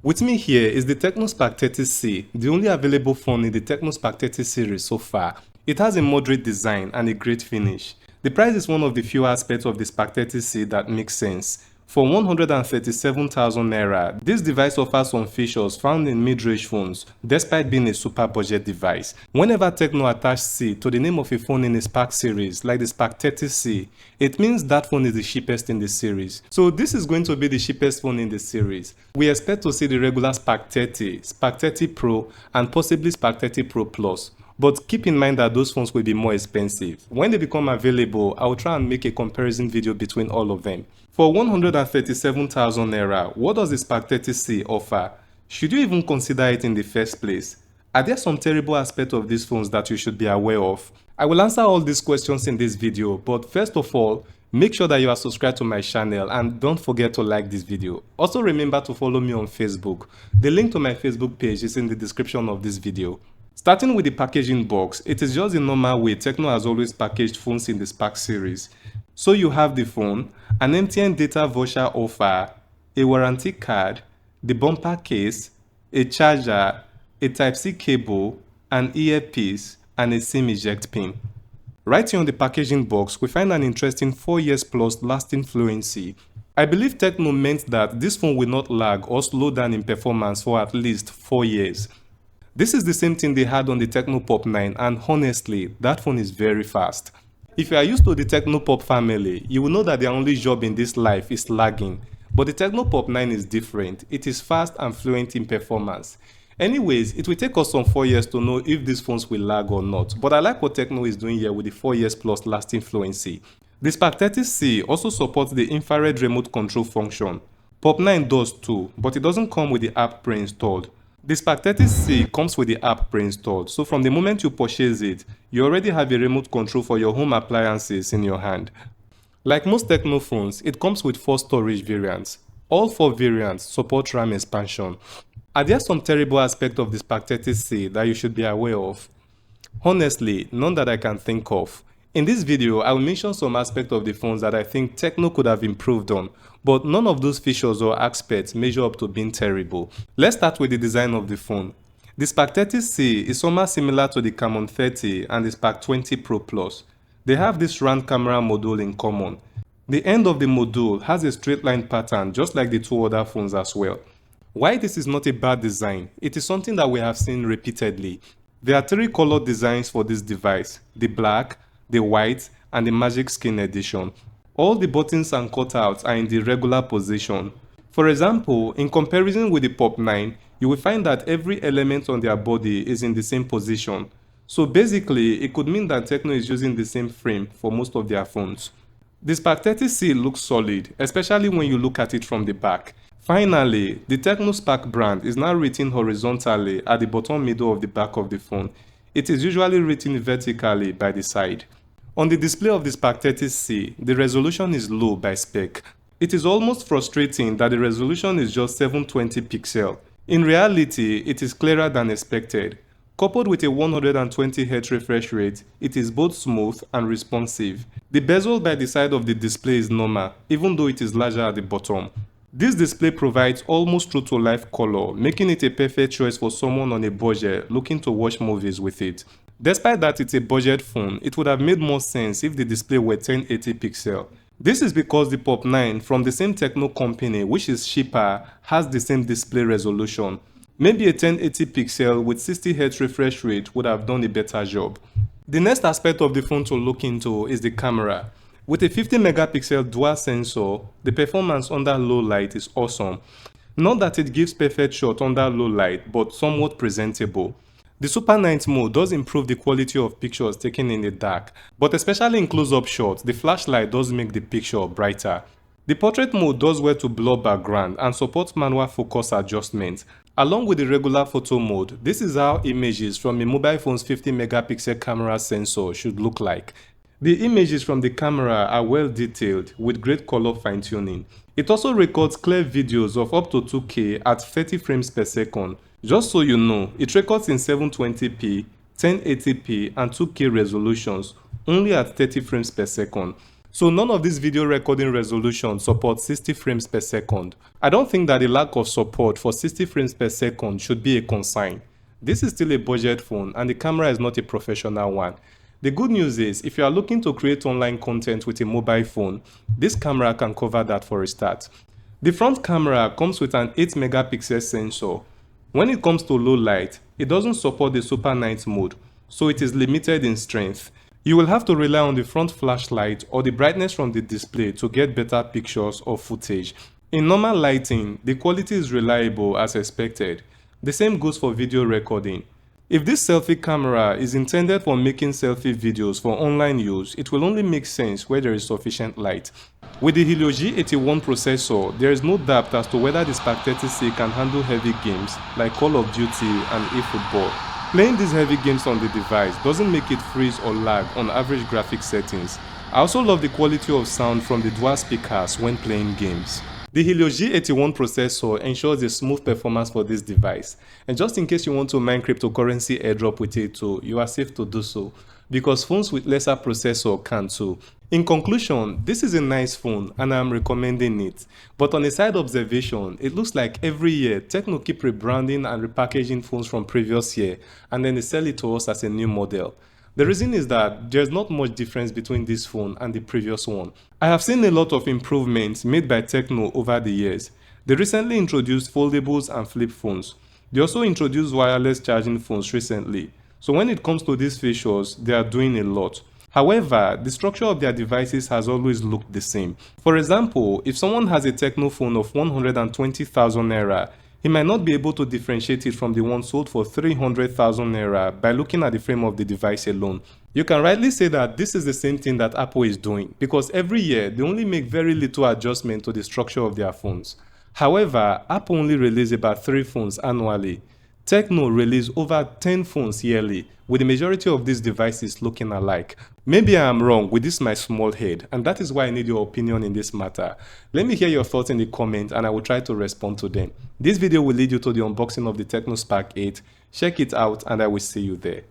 With me here is the Tecno Spark 30C, the only available phone in the Tecno Spark 30 series so far. It has a moderate design and a great finish. The price is one of the few aspects of the Spark 30C that makes sense. For 137,000 naira, this device offers some features found in mid-range phones, despite being a super budget device. Whenever Tecno attach C to the name of a phone in the Spark series, like the Spark 30C, it means that phone is the cheapest in the series. So this is going to be the cheapest phone in the series. We expect to see the regular Spark 30, Spark 30 Pro, and possibly Spark 30 Pro Plus. But keep in mind that those phones will be more expensive. When they become available, I will try and make a comparison video between all of them. For 137,000 naira, what does the Spark 30C offer? Should you even consider it in the first place? Are there some terrible aspects of these phones that you should be aware of? I will answer all these questions in this video, but first of all, make sure that you are subscribed to my channel and don't forget to like this video. Also remember to follow me on Facebook. The link to my Facebook page is in the description of this video. Starting with the packaging box, it is just the normal way Tecno has always packaged phones in the Spark series. So you have the phone, an MTN data voucher offer, a warranty card, the bumper case, a charger, a Type-C cable, an earpiece, and a SIM eject pin. Right here on the packaging box, we find an interesting 4 years plus lasting fluency. I believe Tecno meant that this phone will not lag or slow down in performance for at least 4 years. This is the same thing they had on the Tecno Pop 9, and honestly, that phone is very fast. If you are used to the Tecno Pop family, you will know that their only job in this life is lagging. But the Tecno Pop 9 is different. It is fast and fluent in performance. Anyways, it will take us some 4 years to know if these phones will lag or not. But I like what Tecno is doing here with the 4 years plus lasting fluency. The Spark 30C also supports the infrared remote control function. Pop 9 does too, but it doesn't come with the app pre-installed. The Spark 30C comes with the app pre-installed, so from the moment you purchase it, you already have a remote control for your home appliances in your hand. Like most Tecno phones, it comes with 4 storage variants. All 4 variants support RAM expansion. Are there some terrible aspects of the Spark 30C that you should be aware of? Honestly, none that I can think of. In this video, I will mention some aspects of the phones that I think Tecno could have improved on, but none of those features or aspects measure up to being terrible. Let's start with the design of the phone. The Spark 30C is somehow similar to the Camera 30 and the Spark 20 Pro Plus. They have this round camera module in common. The end of the module has a straight line pattern just like the 2 other phones as well. Why this is not a bad design? It is something that we have seen repeatedly. There are 3 color designs for this device: the black, the white, and the Magic Skin edition. All the buttons and cutouts are in the regular position. For example, in comparison with the Pop 9, you will find that every element on their body is in the same position. So basically, it could mean that Tecno is using the same frame for most of their phones. The Spark 30C looks solid, especially when you look at it from the back. Finally, the Tecno Spark brand is now written horizontally at the bottom middle of the back of the phone. It is usually written vertically by the side. On the display of the Spark 30C, the resolution is low by spec. It is almost frustrating that the resolution is just 720 pixels. In reality, it is clearer than expected. Coupled with a 120Hz refresh rate, it is both smooth and responsive. The bezel by the side of the display is normal, even though it is larger at the bottom. This display provides almost true-to-life color, making it a perfect choice for someone on a budget looking to watch movies with it. Despite that it's a budget phone, it would have made more sense if the display were 1080 pixels. This is because the Pop 9 from the same Tecno company, which is cheaper, has the same display resolution. Maybe a 1080 pixel with 60Hz refresh rate would have done a better job. The next aspect of the phone to look into is the camera. With a 50 megapixel dual sensor, the performance under low light is awesome. Not that it gives perfect shot under low light, but somewhat presentable. The Super Night mode does improve the quality of pictures taken in the dark, but especially in close-up shots, the flashlight does make the picture brighter. The portrait mode does well to blur background and supports manual focus adjustment. Along with the regular photo mode, this is how images from a mobile phone's 50 megapixel camera sensor should look like. The images from the camera are well detailed with great color fine-tuning. It also records clear videos of up to 2K at 30 frames per second. Just so you know, it records in 720p, 1080p and 2K resolutions only at 30 frames per second. So none of these video recording resolutions support 60 frames per second. I don't think that the lack of support for 60 frames per second should be a concern. This is still a budget phone and the camera is not a professional one. The good news is, if you are looking to create online content with a mobile phone, this camera can cover that for a start. The front camera comes with an 8 megapixel sensor. When it comes to low light, it doesn't support the super night mode, so it is limited in strength. You will have to rely on the front flashlight or the brightness from the display to get better pictures or footage. In normal lighting, the quality is reliable as expected. The same goes for video recording. If this selfie camera is intended for making selfie videos for online use, it will only make sense where there is sufficient light. With the Helio G81 processor, there is no doubt as to whether the Spark 30C can handle heavy games like Call of Duty and eFootball. Playing these heavy games on the device doesn't make it freeze or lag on average graphics settings. I also love the quality of sound from the dual speakers when playing games. The Helio G81 processor ensures a smooth performance for this device, and just in case you want to mine cryptocurrency airdrop with it too, you are safe to do so, because phones with lesser processor can too. In conclusion, this is a nice phone and I am recommending it, but on a side observation, it looks like every year Tecno keep rebranding and repackaging phones from previous year and then they sell it to us as a new model. The reason is that there's not much difference between this phone and the previous one. I have seen a lot of improvements made by Tecno over the years. They recently introduced foldables and flip phones. They also introduced wireless charging phones recently. So when it comes to these features, they are doing a lot. However, the structure of their devices has always looked the same. For example, if someone has a Tecno phone of 120,000 naira, he might not be able to differentiate it from the one sold for 300,000 naira by looking at the frame of the device alone. You can rightly say that this is the same thing that Apple is doing, because every year they only make very little adjustment to the structure of their phones. However, Apple only releases about 3 phones annually. Tecno releases over 10 phones yearly, with the majority of these devices looking alike. Maybe I am wrong with this my small head, and that is why I need your opinion in this matter. Let me hear your thoughts in the comments and I will try to respond to them. This video will lead you to the unboxing of the Tecno Spark 8. Check it out and I will see you there.